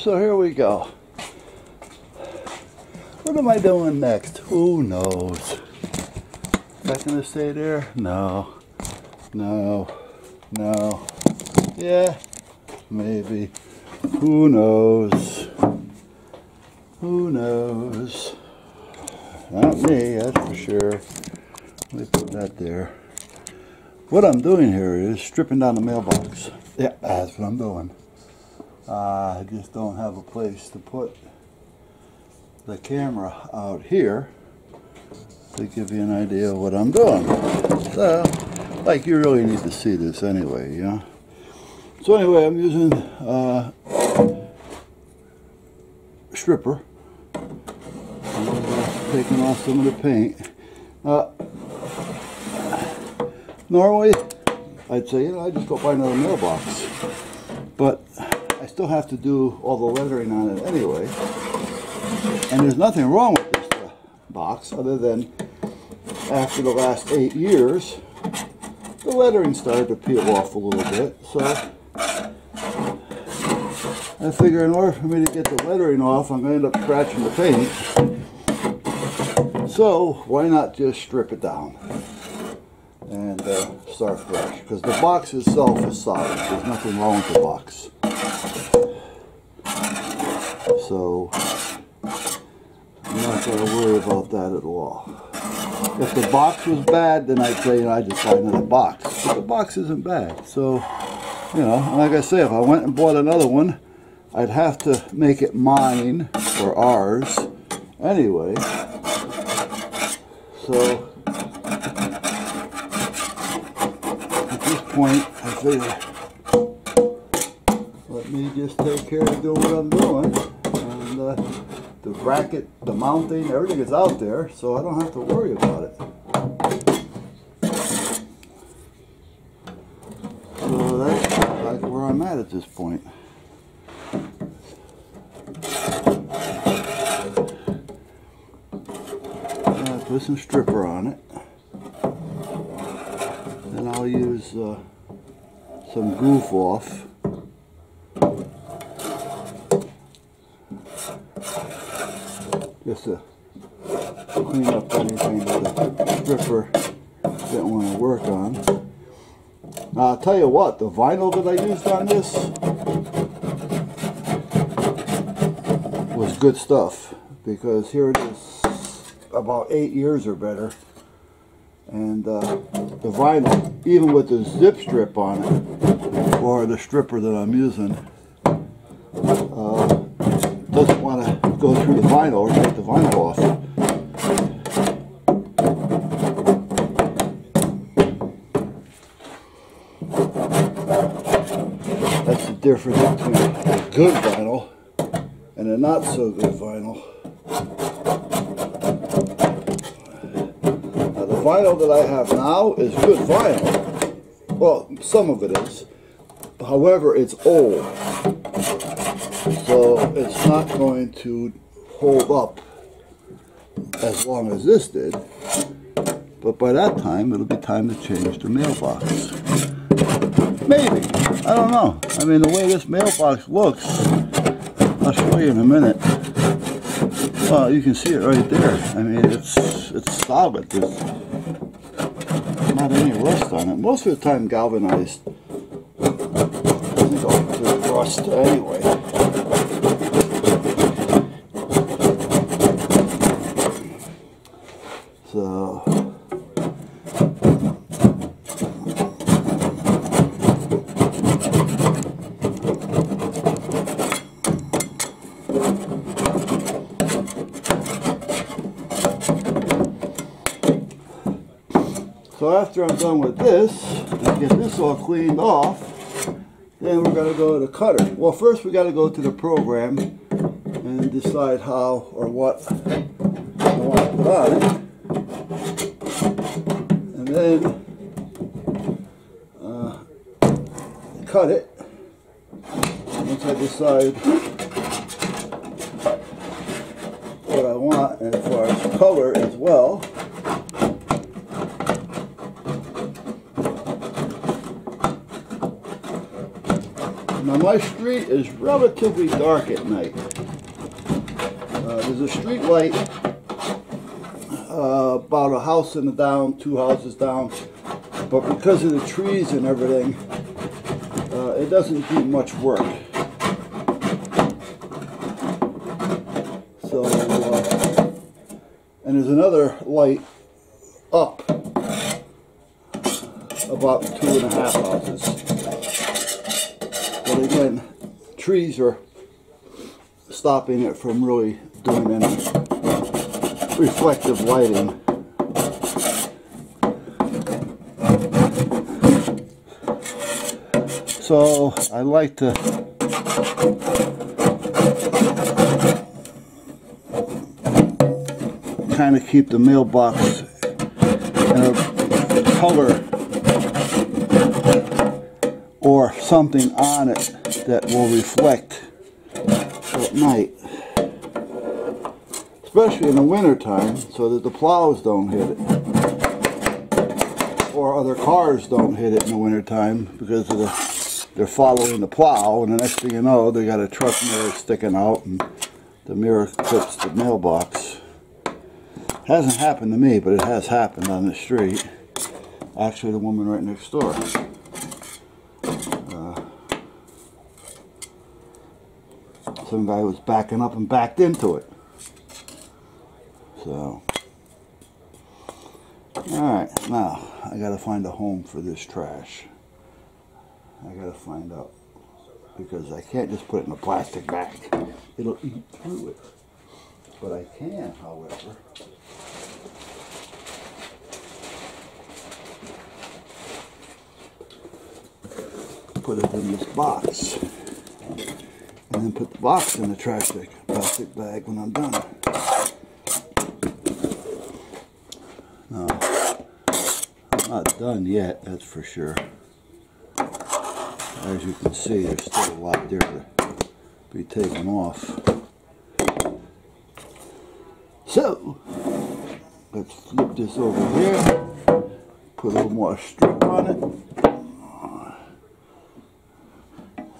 So here we go. What am I doing next? Who knows? Is that going to stay there? No. No. No. Yeah. Maybe. Who knows? Who knows? Not me, that's for sure. Let me put that there. What I'm doing here is stripping down the mailbox. Yeah, that's what I'm doing. I just don't have a place to put the camera out here to give you an idea of what I'm doing. So, like, you really need to see this anyway, you know? So anyway, I'm using stripper. I'm taking off some of the paint. Normally, I'd say, you know, I just go buy another mailbox. But I still have to do all the lettering on it anyway. And there's nothing wrong with this box other than after the last 8 years, the lettering started to peel off a little bit. So I figure in order for me to get the lettering off, I'm going to end up scratching the paint. So why not just strip it down and start fresh? Because the box itself is solid. There's nothing wrong with the box. So I'm not going to worry about that at all. If the box was bad, then I'd say, you know, I just buy another box. But the box isn't bad. So, you know, like I say, if I went and bought another one, I'd have to make it mine or ours anyway. So at this point, I figure, let me just take care of doing what I'm doing. And the bracket, the mounting, everything is out there, so I don't have to worry about it. So that's like where I'm at this point. Put some stripper on it. Then I'll use some goof off. Just to clean up anything that the stripper didn't want to work on. Now I'll tell you what, the vinyl that I used on this was good stuff, because here it is about 8 years or better, and the vinyl, even with the zip strip on it, or the stripper that I'm using, doesn't want to go through the vinyl or take the vinyl off. That's the difference between a good vinyl and a not so good vinyl. Now the vinyl that I have now is good vinyl. Well, some of it is. However, it's old. So it's not going to hold up as long as this did. But by that time, it'll be time to change the mailbox. Maybe. I don't know. I mean, the way this mailbox looks, I'll show you in a minute. Well, you can see it right there. I mean, it's solid. There's not any rust on it. Most of the time, galvanized doesn't go through rust anyway. So after I'm done with this, and get this all cleaned off, then we're going to go to the cutter. Well, first we got to go to the program and decide how or what I want to put on it. And then cut it. Once I decide what I want, and as far as color as well, my street is relatively dark at night. There's a street light about a house and down, 2 houses down, but because of the trees and everything, it doesn't do much work. So, and there's another light up about 2.5 houses. But again, trees are stopping it from really doing any reflective lighting. So I like to kind of keep the mailbox in a color or something on it that will reflect at night, especially in the winter time, so that the plows don't hit it or other cars don't hit it in the winter time, because of they're following the plow, and the next thing you know, they got a truck mirror sticking out and the mirror clips the mailbox. Hasn't happened to me, but it has happened on the street. Actually, the woman right next door. Some guy was backing up and backed into it. So, alright, now I gotta find a home for this trash. I gotta find out, because I can't just put it in a plastic bag. It'll eat through it. But I can, however, put it in this box, and then put the box in the plastic bag when I'm done. No, I'm not done yet, that's for sure. As you can see, there's still a lot there to be taken off. So, let's flip this over here, put a little more strip on it.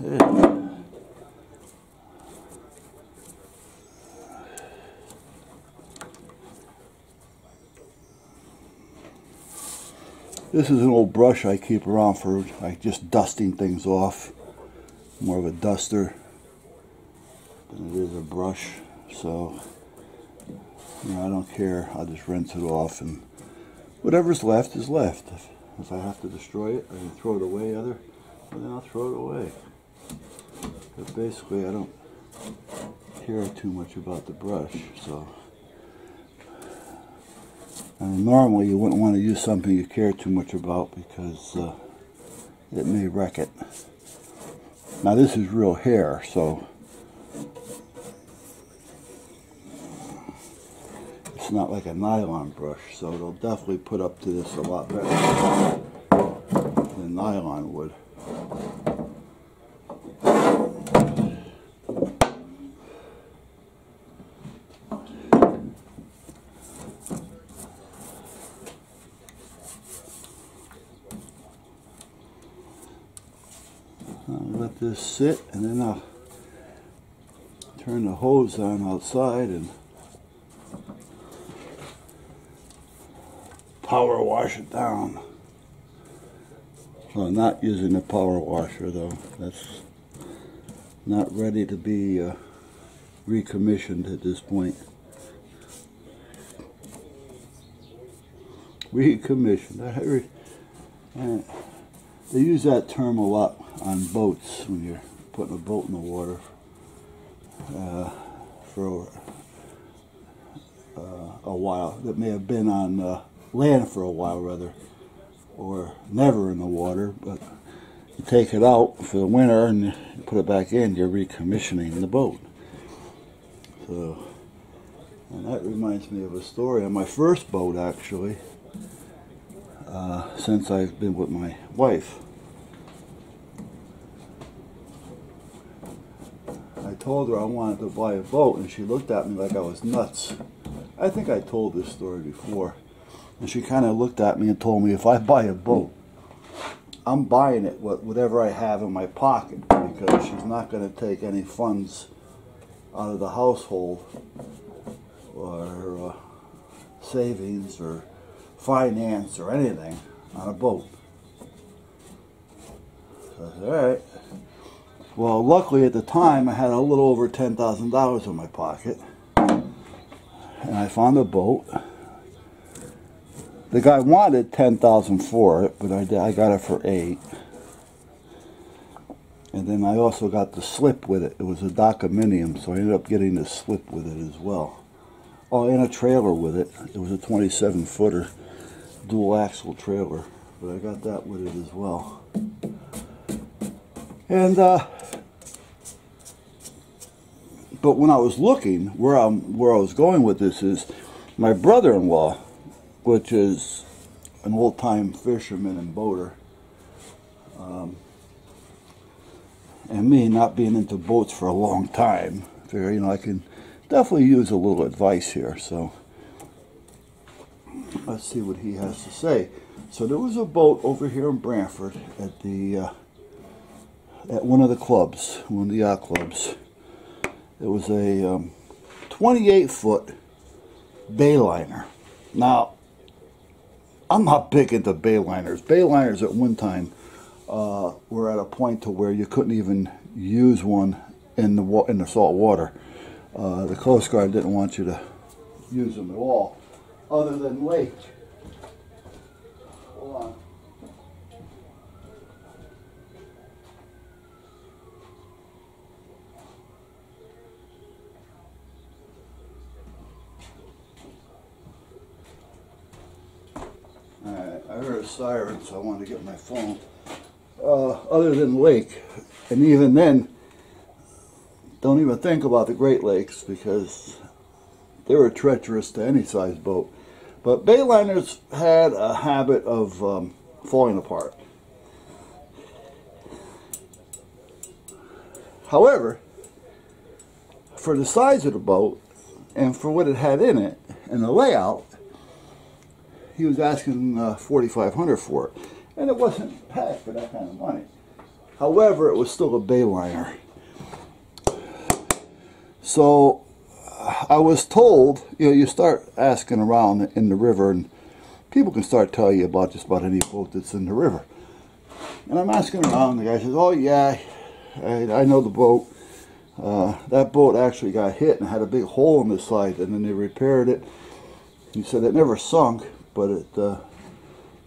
There. This is an old brush I keep around for like just dusting things off. More of a duster than it is a brush. So, you know, I don't care. I'll just rinse it off, and whatever's left is left. If I have to destroy it, I can throw it away. Then I'll throw it away. But basically, I don't care too much about the brush. So, and normally you wouldn't want to use something you care too much about, because it may wreck it. Now this is real hair, so it's not like a nylon brush, so it'll definitely put up to this a lot better than nylon would. I'll let this sit, and then I'll turn the hose on outside and power wash it down. So I'm not using the power washer though. That's not ready to be recommissioned at this point. Recommissioned. They use that term a lot on boats when you're putting a boat in the water for a while. That may have been on land for a while, rather, or never in the water, but you take it out for the winter and you put it back in, you're recommissioning the boat. So, and that reminds me of a story on my first boat, actually, since I've been with my wife. I told her I wanted to buy a boat, and she looked at me like I was nuts. I think I told this story before. And she kind of looked at me and told me, if I buy a boat, I'm buying it with whatever I have in my pocket, because she's not going to take any funds out of the household or savings or finance or anything on a boat. So I said, all right. Well, luckily at the time I had a little over $10,000 in my pocket, and I found a boat. The guy wanted $10,000 for it, but I got it for $8,000. And then I also got the slip with it. It was a Documinium, so I ended up getting the slip with it as well. Oh, and a trailer with it. It was a 27-footer dual axle trailer, but I got that with it as well. And but when I was looking, where I was going with this is my brother-in-law, which is an old-time fisherman and boater, and me not being into boats for a long time, figure, you know, I can definitely use a little advice here. So let's see what he has to say. So there was a boat over here in Brantford at the at one of the clubs, one of the yacht clubs. It was a 28-foot Bayliner. Now, I'm not big into Bayliners. Bayliners at one time were at a point to where you couldn't even use one in the salt water. The Coast Guard didn't want you to use them at all, other than lake. Hold on. Alright, I heard a siren, so I wanted to get my phone. Other than lake, and even then, don't even think about the Great Lakes because they were treacherous to any size boat. But Bayliners had a habit of falling apart. However, for the size of the boat and for what it had in it and the layout, he was asking $4,500 for it, and it wasn't packed for that kind of money. However, it was still a Bayliner. So I was told, you know, you start asking around in the river, and people can start telling you about just about any boat that's in the river. And I'm asking around, the guy says, "Oh yeah, I know the boat. That boat actually got hit and had a big hole in the side, and then they repaired it." He said it never sunk, but it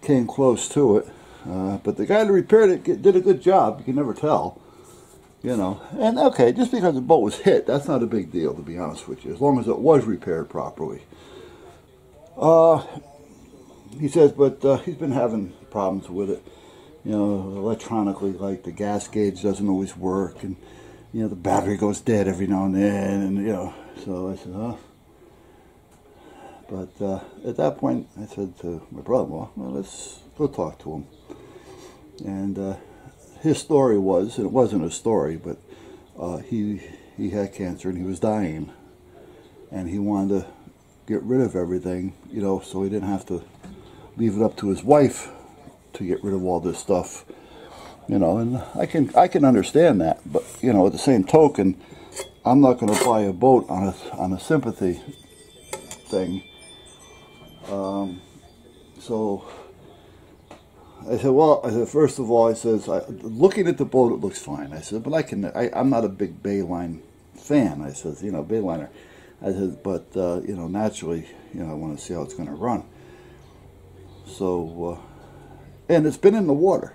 came close to it. But the guy that repaired it did a good job. You can never tell, you know. And okay, just because the boat was hit, that's not a big deal, to be honest with you, as long as it was repaired properly. He says, but he's been having problems with it, you know, electronically, like the gas gauge doesn't always work, and you know, the battery goes dead every now and then, and you know. So I said, huh? But at that point, I said to my brother-in-law, well, let's go talk to him. And his story was, and it wasn't a story, but he had cancer and he was dying. And he wanted to get rid of everything, you know, so he didn't have to leave it up to his wife to get rid of all this stuff, you know. And I can understand that, but you know, at the same token, I'm not going to buy a boat on a sympathy thing. So I said, well, first of all, I says, looking at the boat, it looks fine. I said, but I'm not a big Bayline fan. I says, you know, Bayliner. I said, but, you know, naturally, you know, I want to see how it's going to run. So, and it's been in the water.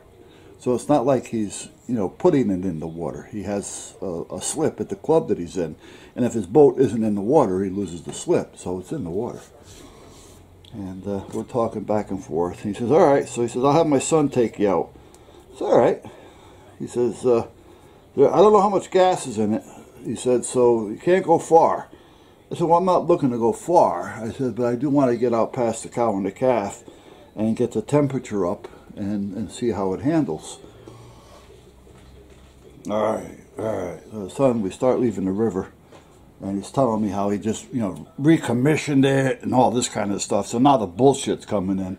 So it's not like he's, you know, putting it in the water. He has a slip at the club that he's in. And if his boat isn't in the water, he loses the slip. So it's in the water. And we're talking back and forth. He says, all right. So he says, I'll have my son take you out. It's all right. He says, I don't know how much gas is in it. He said, so you can't go far. I said, well, I'm not looking to go far. I said, but I do want to get out past the cow and the calf and get the temperature up and see how it handles. All right, all right. So suddenly we start leaving the river. And he's telling me how he just, you know, recommissioned it and all this kind of stuff. So now the bullshit's coming in,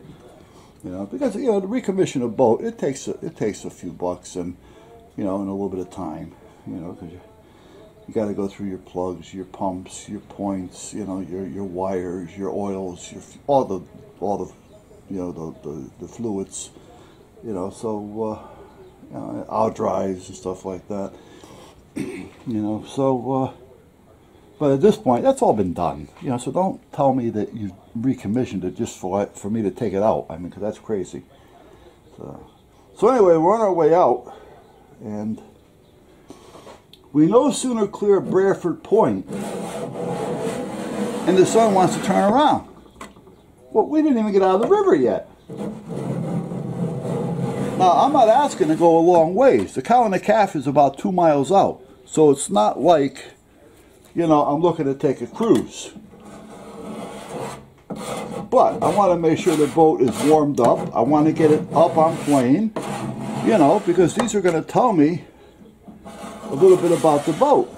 you know, because, you know, to recommission a boat, it takes a few bucks, and you know, in a little bit of time, you know, because you got to go through your plugs, your pumps, your points, you know, your wires, your oils, all the you know, the fluids, you know, so you know, out drives and stuff like that, you know, so but at this point that's all been done, you know, so don't tell me that you recommissioned it just for me to take it out. I mean, because that's crazy. So anyway, we're on our way out, and we no sooner clear Bradford Point and the sun wants to turn around. Well, we didn't even get out of the river yet. Now, I'm not asking to go a long ways. The Cow and the Calf is about 2 miles out, so it's not like, you know, I'm looking to take a cruise. But I want to make sure the boat is warmed up. I want to get it up on plane, you know, because these are going to tell me a little bit about the boat.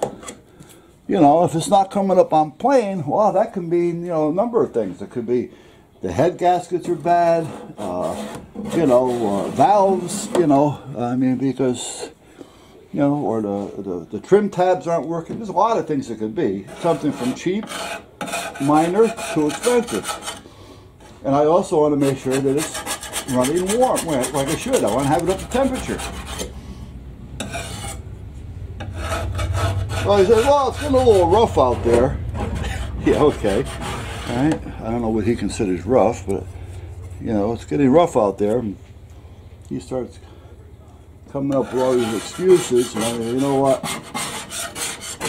You know, if it's not coming up on plane, well, that can mean, you know, a number of things. It could be the head gaskets are bad, you know, valves, you know, I mean, because, you know, or the trim tabs aren't working. There's a lot of things it could be. Something from cheap, minor, to expensive. And I also want to make sure that it's running warm, like it should. I want to have it up to temperature. Well, he says, well, it's getting a little rough out there. Yeah, okay. All right. I don't know what he considers rough, but, you know, it's getting rough out there. And he starts coming up with all these excuses. And I mean, you know what?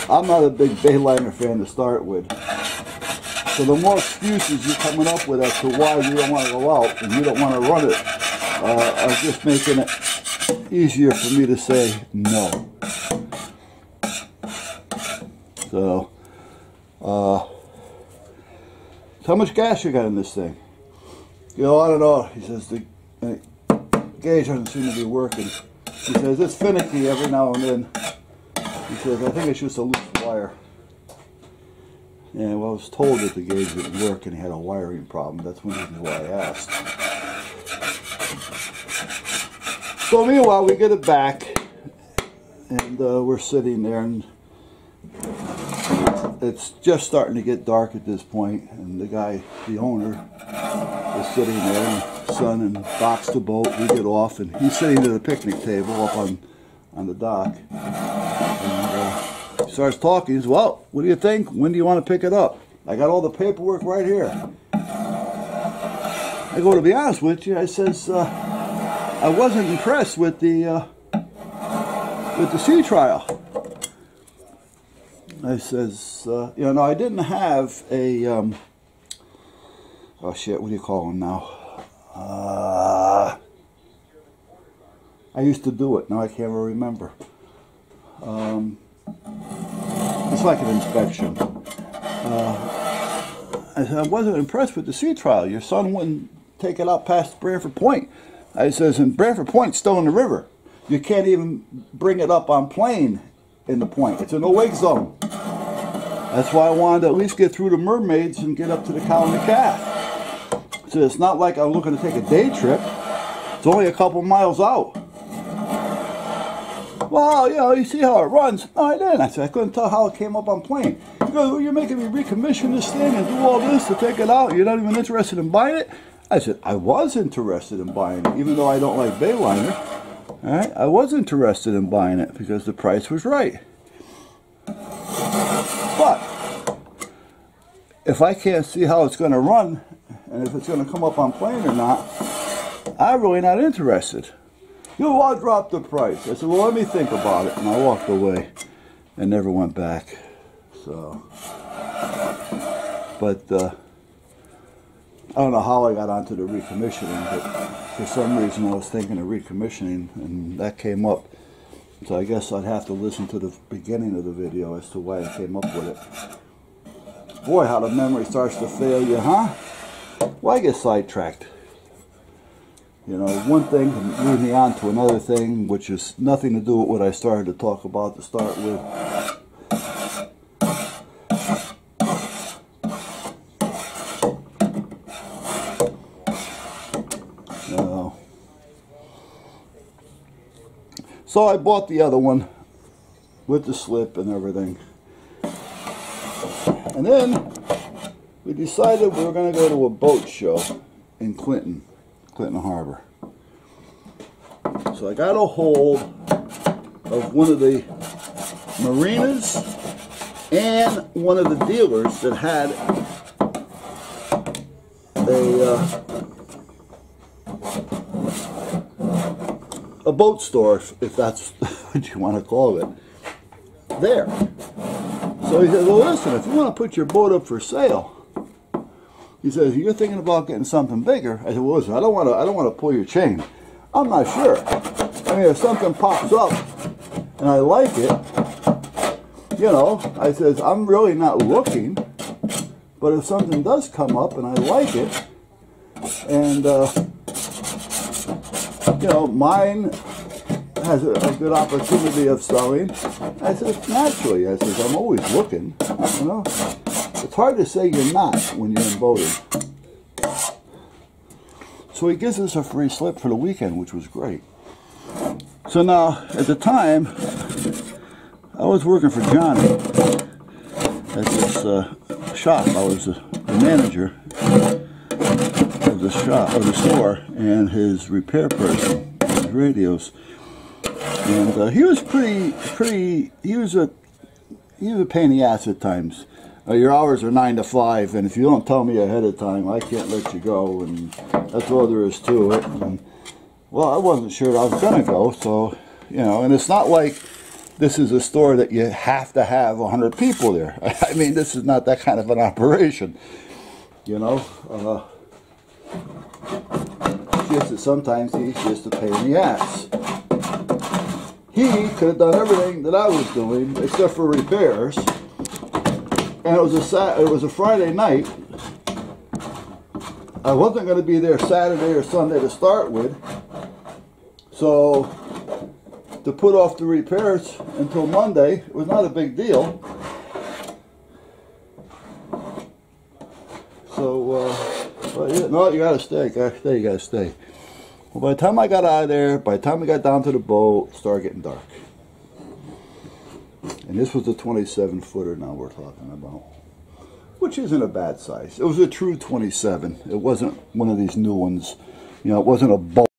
I'm not a big Bayliner fan to start with. So the more excuses you're coming up with as to why you don't want to go out and you don't want to run it, are just making it easier for me to say no. So, how much gas you got in this thing? You know, I don't know. He says the gauge doesn't seem to be working. He says it's finicky every now and then. He says, I think it's just a loose wire. And well, I was told that the gauge didn't work and he had a wiring problem. That's one reason why I asked. So meanwhile, we get it back, and we're sitting there, and it's just starting to get dark at this point, and the guy, the owner, is sitting there, and the son and docks the boat. We get off, and he's sitting at a picnic table up on the dock. And he starts talking. He says, well, what do you think? When do you want to pick it up? I got all the paperwork right here. I go, to be honest with you, I says, I wasn't impressed with the sea trial. I says, you know, I didn't have a, oh shit, what do you call them now? I used to do it, now I can't remember. It's like an inspection. I said, I wasn't impressed with the sea trial. Your son wouldn't take it out past Bradford Point. I says, and Bradford Point's still in the river. You can't even bring it up on plane in the point. It's a no-wake zone. That's why I wanted to at least get through the mermaids and get up to the Cow and the Calf. So it's not like I'm looking to take a day trip. It's only a couple miles out. Well, you know, you see how it runs. No, I didn't. I said, I couldn't tell how it came up on plane. He goes, well, you're making me recommission this thing and do all this to take it out. You're not even interested in buying it? I said, I was interested in buying it, even though I don't like Bayliner. All right, I was interested in buying it because the price was right. But if I can't see how it's going to run and if it's going to come up on plane or not, I'm really not interested. You know, I'll drop the price. I said, well, let me think about it. And I walked away and never went back. So, but I don't know how I got onto the recommissioning, but for some reason I was thinking of recommissioning and that came up. So I guess I'd have to listen to the beginning of the video as to why I came up with it. Boy, how the memory starts to fail you, huh? Well, I get sidetracked. You know, one thing can lead me on to another thing, which is nothing to do with what I started to talk about to start with. So I bought the other one with the slip and everything. And then we decided we were going to go to a boat show in Clinton Harbor. So I got a hold of one of the marinas and one of the dealers that had a boat store, if that's what you want to call it, there. So he said, well, listen, if you want to put your boat up for sale, he says, you're thinking about getting something bigger. I said, well, listen, I don't want to pull your chain. I'm not sure. I mean, if something pops up and I like it, you know, I says, I'm really not looking, but if something does come up and I like it, and, you know, mine has a good opportunity of selling, I said, naturally, I says, I'm always looking, you know. It's hard to say you're not when you're in boating. So he gives us a free slip for the weekend, which was great. So now, at the time, I was working for Johnny at this shop. I was the manager of the shop, of the store, and his repair person, his radios. And he was he was a pain in the ass at times. Your hours are 9 to 5, and if you don't tell me ahead of time, I can't let you go, and that's all there is to it. And, well, I wasn't sure I was going to go, so, you know, and it's not like this is a store that you have to have 100 people there. I mean, this is not that kind of an operation, you know. Just that sometimes he's just a pain in the ass. He could have done everything that I was doing except for repairs. And it was a Friday night. I wasn't going to be there Saturday or Sunday to start with. So to put off the repairs until Monday was not a big deal. So, but yeah, no, you gotta stay, you gotta stay. Well, by the time I got out of there, by the time we got down to the boat, it started getting dark. And this was the 27-footer now we're talking about, which isn't a bad size. It was a true 27. It wasn't one of these new ones. You know, it wasn't a boat.